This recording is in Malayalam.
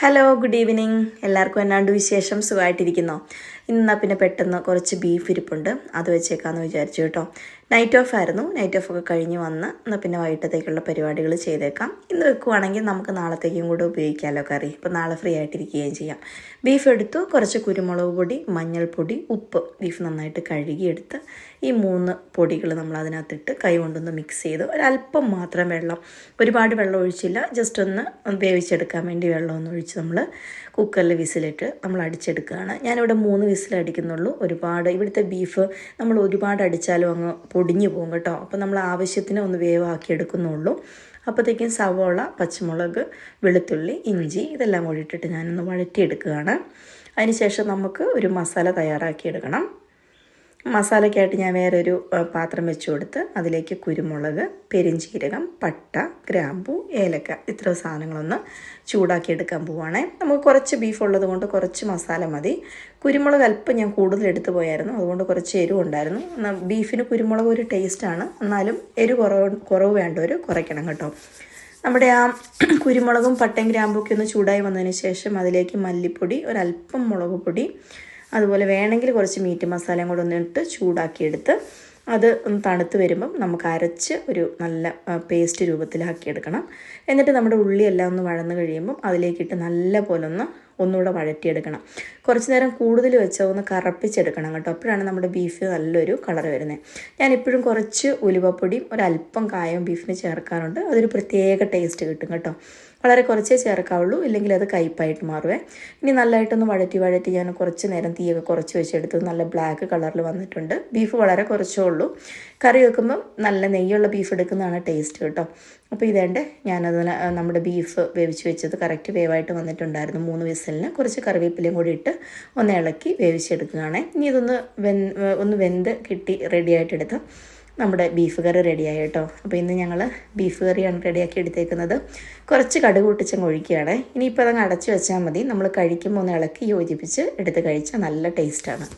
Hello, good evening. എല്ലാവർക്കും എന്നാണ്ട് വിശേഷം? സുഖമായിട്ടിരിക്കുന്നോ? ഇന്ന് പിന്നെ പെട്ടെന്ന് കുറച്ച് ബീഫ് ഇരിപ്പുണ്ട്, അത് വെച്ചേക്കാമെന്ന് വിചാരിച്ചു കേട്ടോ. നൈറ്റ് ഓഫ് ആയിരുന്നു. നൈറ്റ് ഓഫ് ഒക്കെ കഴിഞ്ഞ് വന്ന് എന്നാൽ പിന്നെ വൈകിട്ടത്തേക്കുള്ള പരിപാടികൾ ചെയ്തേക്കാം. ഇന്ന് വെക്കുവാണെങ്കിൽ നമുക്ക് നാളത്തേക്കും കൂടെ ഉപയോഗിക്കാമല്ലോ കറി. ഇപ്പോൾ നാളെ ഫ്രീ ആയിട്ടിരിക്കുകയും ചെയ്യാം. ബീഫ് എടുത്തു, കുറച്ച് കുരുമുളക് പൊടി, മഞ്ഞൾപ്പൊടി, ഉപ്പ്. ബീഫ് നന്നായിട്ട് കഴുകിയെടുത്ത് ഈ 3 പൊടികൾ നമ്മൾ അതിനകത്തിട്ട് കൈ കൊണ്ടൊന്ന് മിക്സ് ചെയ്ത് ഒരല്പം മാത്രം വെള്ളം, ഒരുപാട് വെള്ളം ഒഴിച്ചില്ല, ജസ്റ്റ് ഒന്ന് വേവിച്ചെടുക്കാൻ വേണ്ടി വെള്ളമൊന്ന് ഒഴിച്ച് നമ്മൾ കുക്കറിൽ വിസിലിട്ട് നമ്മൾ അടിച്ചെടുക്കുകയാണ്. ഞാനിവിടെ 3 വിസിൽ അടിക്കുന്നുള്ളൂ. ഇവിടുത്തെ ബീഫ് നമ്മൾ ഒരുപാട് അടിച്ചാലും അങ്ങ് പൊടിഞ്ഞു പോകും കേട്ടോ. അപ്പോൾ നമ്മൾ ആവശ്യത്തിന് ഒന്ന് വേവാക്കി എടുക്കുന്നുള്ളൂ. അപ്പോഴത്തേക്കും സവോള, പച്ചമുളക്, വെളുത്തുള്ളി, ഇഞ്ചി ഇതെല്ലാം കൂടി ഇട്ടിട്ട് ഞാനൊന്ന് വഴറ്റിയെടുക്കുകയാണ്. അതിനുശേഷം നമുക്ക് ഒരു മസാല തയ്യാറാക്കിയെടുക്കണം. മസാലയ്ക്കായിട്ട് ഞാൻ വേറൊരു പാത്രം വെച്ച് കൊടുത്ത് അതിലേക്ക് കുരുമുളക്, പെരിഞ്ചീരകം, പട്ട, ഗ്രാമ്പു, ഏലക്ക ഇത്ര സാധനങ്ങളൊന്ന് ചൂടാക്കിയെടുക്കാൻ പോവുകയാണേ. നമുക്ക് കുറച്ച് ബീഫ് ഉള്ളത് കൊണ്ട് കുറച്ച് മസാല മതി. കുരുമുളക് അല്പം ഞാൻ കൂടുതൽ എടുത്തു പോയായിരുന്നു, അതുകൊണ്ട് കുറച്ച് എരിവ് ഉണ്ടായിരുന്നു. ബീഫിന് കുരുമുളക് ഒരു ടേസ്റ്റാണ്, എന്നാലും എരിവ് കുറവ് വേണ്ടവർ കുറയ്ക്കണം കേട്ടോ. നമ്മുടെ ആ കുരുമുളകും പട്ടയും ഗ്രാമ്പുമൊക്കെ ഒന്ന് ചൂടായി വന്നതിന് ശേഷം അതിലേക്ക് മല്ലിപ്പൊടി, ഒരല്പം മുളക് പൊടി, അതുപോലെ വേണമെങ്കിൽ കുറച്ച് മീറ്റ് മസാലയും കൂടെ ഒന്നിട്ട് ചൂടാക്കിയെടുത്ത് അത് ഒന്ന് തണുത്ത് വരുമ്പം നമുക്ക് അരച്ച് ഒരു നല്ല പേസ്റ്റ് രൂപത്തിലാക്കിയെടുക്കണം. എന്നിട്ട് നമ്മുടെ ഉള്ളിയെല്ലാം ഒന്ന് വഴന്ന് കഴിയുമ്പം അതിലേക്കിട്ട് നല്ല പോലെ ഒന്നുകൂടെ വഴറ്റിയെടുക്കണം. കുറച്ച് നേരം കൂടുതൽ വെച്ചാൽ ഒന്ന് കറപ്പിച്ചെടുക്കണം കേട്ടോ. അപ്പോഴാണ് നമ്മുടെ ബീഫ് നല്ലൊരു കളർ വരുന്നത്. ഞാനിപ്പോഴും കുറച്ച് ഉലുവപ്പൊടിയും ഒരല്പം കായവും ബീഫിന് ചേർക്കാറുണ്ട്. അതൊരു പ്രത്യേക ടേസ്റ്റ് കിട്ടും കേട്ടോ. വളരെ കുറച്ചേ ചേർക്കാവുള്ളൂ, ഇല്ലെങ്കിൽ അത് കയ്പ്പായിട്ട് മാറുവേ. ഇനി നല്ലതായിട്ടൊന്ന് വഴറ്റി ഞാൻ കുറച്ച് നേരം തീയൊക്കെ കുറച്ച് വെച്ചെടുത്ത് നല്ല ബ്ലാക്ക് കളറിൽ വന്നിട്ടുണ്ട്. ബീഫ് വളരെ കുറച്ചേ ഉള്ളൂ. കറി വെക്കുമ്പം നല്ല നെയ്യുള്ള ബീഫ് എടുക്കുന്നതാണ് ടേസ്റ്റ് കേട്ടോ. അപ്പോൾ ഇതേണ്ട നമ്മുടെ ബീഫ് വേവിച്ച് വെച്ചത് കറക്റ്റ് വേവായിട്ട് വന്നിട്ടുണ്ടായിരുന്നു. 3 വിസിലിന് കുറച്ച് കറിവേപ്പിലയും കൂടി ഇട്ട് ഒന്ന് ഇളക്കി വേവിച്ചെടുക്കുകയാണ്. ഇനി ഇതൊന്ന് വെന്ത് കിട്ടി റെഡിയായിട്ടെടുത്ത് നമ്മുടെ ബീഫ് കറി റെഡിയായി കേട്ടോ. അപ്പോൾ ഇന്ന് ഞങ്ങൾ ബീഫ് കറിയാണ് റെഡിയാക്കി എടുത്തേക്കുന്നത്. കുറച്ച് കടുക് പൊട്ടിച്ചങ്ങ് ഒഴിക്കുകയാണ്. ഇനിയിപ്പോൾ അതങ്ങ് അടച്ച് വെച്ചാൽ മതി. നമ്മൾ കഴിക്കുമ്പോൾ ഒന്ന് ഇളക്കി യോജിപ്പിച്ച് എടുത്ത് കഴിച്ചാൽ നല്ല ടേസ്റ്റാണ്.